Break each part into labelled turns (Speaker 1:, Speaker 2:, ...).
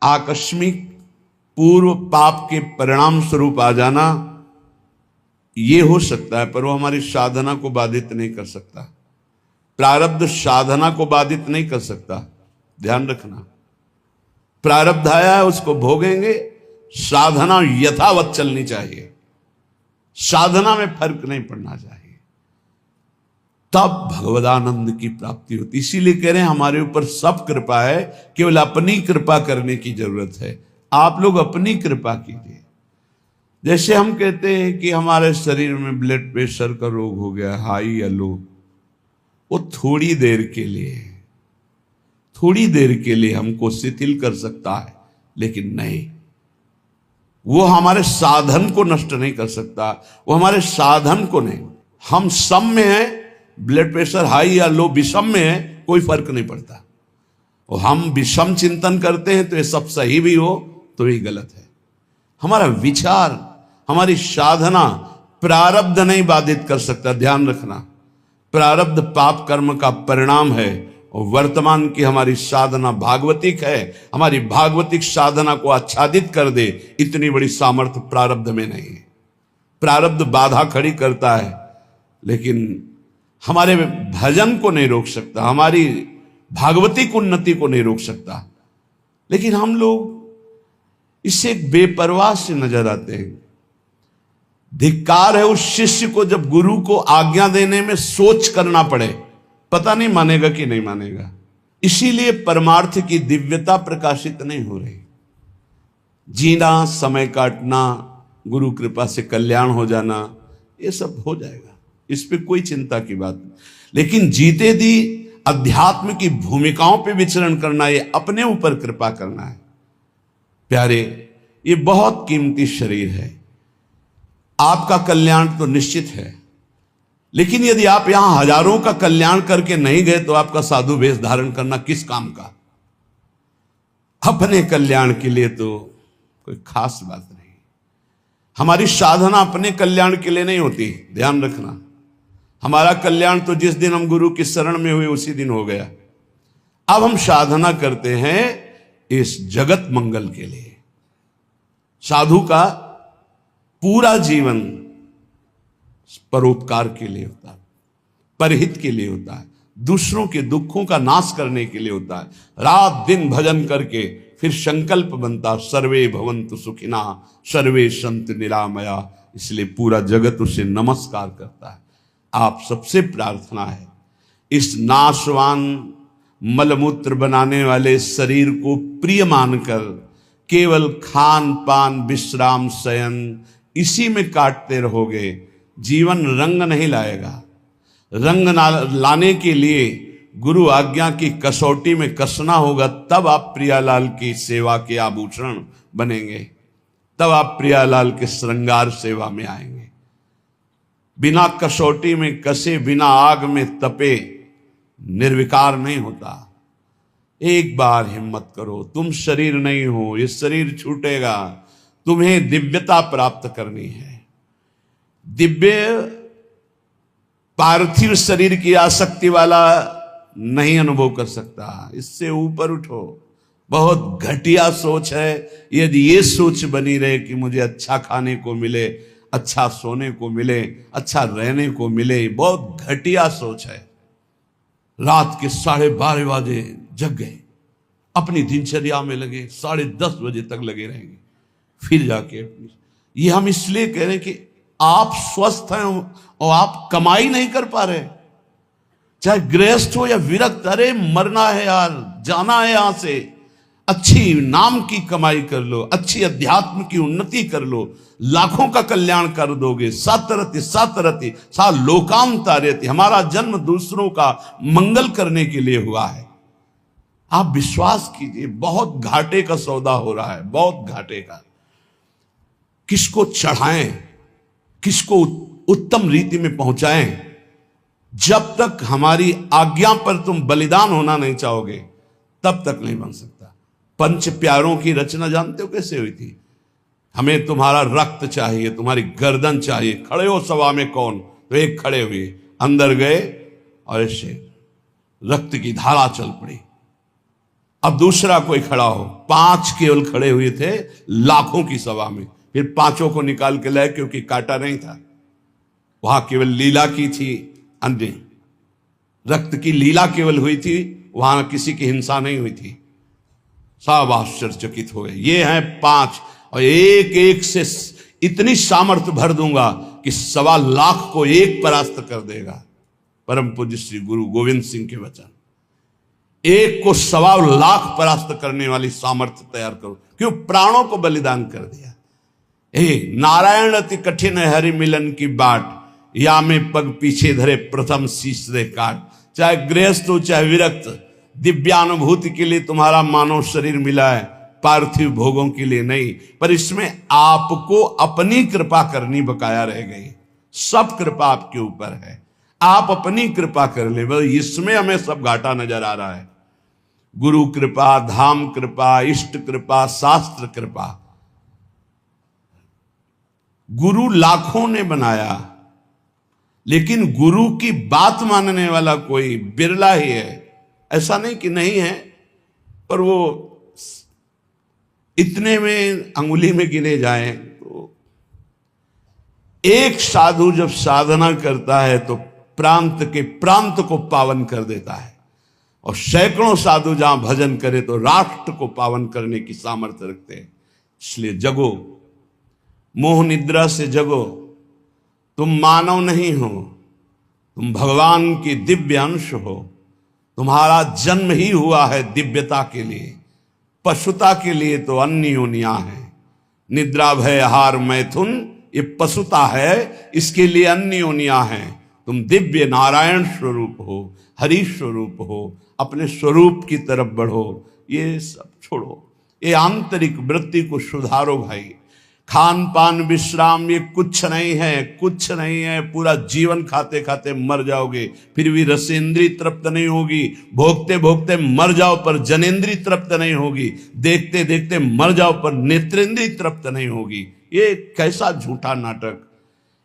Speaker 1: आकस्मिक पूर्व पाप के परिणाम स्वरूप आ जाना ये हो सकता है, पर वो हमारी साधना को बाधित नहीं कर सकता। प्रारब्ध साधना को बाधित नहीं कर सकता, ध्यान रखना। प्रारब्ध आया है उसको भोगेंगे, साधना यथावत चलनी चाहिए, साधना में फर्क नहीं पड़ना चाहिए, तब भगवदानंद की प्राप्ति होती। इसीलिए कह रहे हैं हमारे ऊपर सब कृपा है, केवल अपनी कृपा करने की जरूरत है। आप लोग अपनी कृपा कीजिए। जैसे हम कहते हैं कि हमारे शरीर में ब्लड प्रेशर का रोग हो गया, हाई या लो, वो थोड़ी देर के लिए हमको शिथिल कर सकता है, लेकिन नहीं, वो हमारे साधन को नष्ट नहीं कर सकता, वो हमारे साधन को नहीं। हम सम में हैं, ब्लड प्रेशर हाई या लो विषम में है, कोई फर्क नहीं पड़ता। और हम विषम चिंतन करते हैं तो ये सब सही भी हो तो ये गलत है। हमारा विचार, हमारी साधना प्रारब्ध नहीं बाधित कर सकता, ध्यान रखना। प्रारब्ध पाप कर्म का परिणाम है, और वर्तमान की हमारी साधना भागवतिक है। हमारी भागवतिक साधना को आच्छादित कर दे, इतनी बड़ी सामर्थ्य प्रारब्ध में नहीं है। प्रारब्ध बाधा खड़ी करता है, लेकिन हमारे भजन को नहीं रोक सकता, हमारी भागवतिक उन्नति को नहीं रोक सकता। लेकिन हम लोग इससे एक बेपरवाह से नजर आते हैं। धिक्कार है उस शिष्य को जब गुरु को आज्ञा देने में सोच करना पड़े, पता नहीं मानेगा कि नहीं मानेगा। इसीलिए परमार्थ की दिव्यता प्रकाशित नहीं हो रही। जीना, समय काटना, गुरु कृपा से कल्याण हो जाना, ये सब हो जाएगा, इस पे कोई चिंता की बात नहीं। लेकिन जीते दी अध्यात्म की भूमिकाओं पे विचरण करना, ये अपने ऊपर कृपा करना है। प्यारे, ये बहुत कीमती शरीर है, आपका कल्याण तो निश्चित है, लेकिन यदि आप यहां हजारों का कल्याण करके नहीं गए तो आपका साधु वेश धारण करना किस काम का? अपने कल्याण के लिए तो कोई खास बात नहीं। हमारी साधना अपने कल्याण के लिए नहीं होती, ध्यान रखना। हमारा कल्याण तो जिस दिन हम गुरु की शरण में हुए उसी दिन हो गया। अब हम साधना करते हैं इस जगत मंगल के लिए। साधु का पूरा जीवन परोपकार के लिए होता है, परहित के लिए होता है, दूसरों के दुखों का नाश करने के लिए होता है। रात दिन भजन करके फिर संकल्प बनता, सर्वे भवन्तु सुखिना सर्वे सन्तु निरामया। इसलिए पूरा जगत उसे नमस्कार करता है। आप सबसे प्रार्थना है, इस नाशवान मलमूत्र बनाने वाले शरीर को प्रिय मानकर केवल खान पान विश्राम शयन इसी में काटते रहोगे, जीवन रंग नहीं लाएगा। रंग लाने के लिए गुरु आज्ञा की कसौटी में कसना होगा, तब आप प्रियालाल की सेवा के आभूषण बनेंगे, तब आप प्रियालाल के श्रृंगार सेवा में आएंगे। बिना कसौटी में कसे, बिना आग में तपे निर्विकार नहीं होता। एक बार हिम्मत करो, तुम शरीर नहीं हो, ये शरीर छूटेगा, तुम्हें दिव्यता प्राप्त करनी है। दिव्य पार्थिव शरीर की आसक्ति वाला नहीं अनुभव कर सकता, इससे ऊपर उठो। बहुत घटिया सोच है यदि ये सोच बनी रहे कि मुझे अच्छा खाने को मिले, अच्छा सोने को मिले, अच्छा रहने को मिले, बहुत घटिया सोच है। रात के 12:30 बजे जग गए, अपनी दिनचर्या में लगे, 10:30 बजे तक लगे रहेंगे, फिर जाके ये हम इसलिए कह रहे हैं कि आप स्वस्थ हैं और आप कमाई नहीं कर पा रहे, चाहे गृहस्थ हो या विरक्त। अरे मरना है यार, जाना है यहां से, अच्छी नाम की कमाई कर लो, अच्छी अध्यात्म की उन्नति कर लो, लाखों का कल्याण कर दोगे। सातरति सातरति सा लोकाम तारयति। हमारा जन्म दूसरों का मंगल करने के लिए हुआ है। आप विश्वास कीजिए, बहुत घाटे का सौदा हो रहा है, बहुत घाटे का। किसको चढ़ाएं, किसको उत्तम रीति में पहुंचाएं, जब तक हमारी आज्ञा पर तुम बलिदान होना नहीं चाहोगे तब तक नहीं बन सकता। पंच प्यारों की रचना जानते हो कैसे हुई थी? हमें तुम्हारा रक्त चाहिए, तुम्हारी गर्दन चाहिए, खड़े हो सभा में कौन? तो एक खड़े हुए, अंदर गए और ऐसे रक्त की धारा चल पड़ी। अब दूसरा कोई खड़ा हो, 5 केवल खड़े हुए थे लाखों की सभा में। फिर 5 को निकाल के लाए, क्योंकि काटा नहीं था, वहां केवल लीला की थी, अन्य रक्त की लीला केवल हुई थी, वहां किसी की हिंसा नहीं हुई थी। सब आश्चर्यचकित हो गए। ये हैं 5, और एक एक से इतनी सामर्थ्य भर दूंगा कि 1.25 लाख को एक परास्त कर देगा। परम पूज्य श्री गुरु गोविंद सिंह के वचन। एक को 1.25 लाख परास्त करने वाली सामर्थ्य तैयार करो, क्यों? प्राणों को बलिदान कर दिया। नारायण अति कठिन है हरि मिलन की बाट, या में पग पीछे धरे प्रथम शीश दे काट। चाहे गृहस्थ हो चाहे विरक्त, दिव्यानुभूति के लिए तुम्हारा मानव शरीर मिला है, पार्थिव भोगों के लिए नहीं। पर इसमें आपको अपनी कृपा करनी बकाया रह गई। सब कृपा आपके ऊपर है, आप अपनी कृपा कर ले। इसमें हमें सब घाटा नजर आ रहा है। गुरु कृपा, धाम कृपा, इष्ट कृपा, शास्त्र कृपा। गुरु लाखों ने बनाया, लेकिन गुरु की बात मानने वाला कोई बिरला ही है। ऐसा नहीं कि नहीं है, पर वो इतने में अंगुली में गिने जाएं। तो एक साधु जब साधना करता है तो प्रांत के प्रांत को पावन कर देता है, और सैकड़ों साधु जहां भजन करे तो राष्ट्र को पावन करने की सामर्थ्य रखते हैं। इसलिए जगो, मोह निद्रा से जगो। तुम मानव नहीं हो, तुम भगवान की दिव्य अंश हो। तुम्हारा जन्म ही हुआ है दिव्यता के लिए, पशुता के लिए तो अन्य योनियां हैं। निद्रा भय आहार मैथुन ये पशुता है, इसके लिए अन्य योनियां हैं। तुम दिव्य नारायण स्वरूप हो, हरि स्वरूप हो, अपने स्वरूप की तरफ बढ़ो। ये सब छोड़ो, ये आंतरिक वृत्ति को सुधारो भाई। खान पान विश्राम ये कुछ नहीं है, कुछ नहीं है। पूरा जीवन खाते खाते मर जाओगे, फिर भी रसेंद्री तृप्त नहीं होगी। भोगते भोगते मर जाओ पर जनेंद्री तृप्त नहीं होगी। देखते देखते मर जाओ पर नेत्रेंद्री तृप्त नहीं होगी। ये कैसा झूठा नाटक।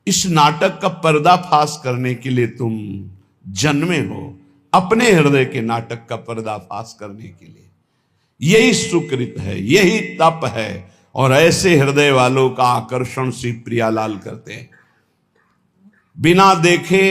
Speaker 1: इस नाटक का पर्दाफाश करने के लिए तुम जन्मे हो, अपने हृदय के नाटक का पर्दाफाश करने के लिए। यही सुकृत है, यही तप है, और ऐसे हृदय वालों का आकर्षण श्री प्रियालाल करते हैं। बिना देखे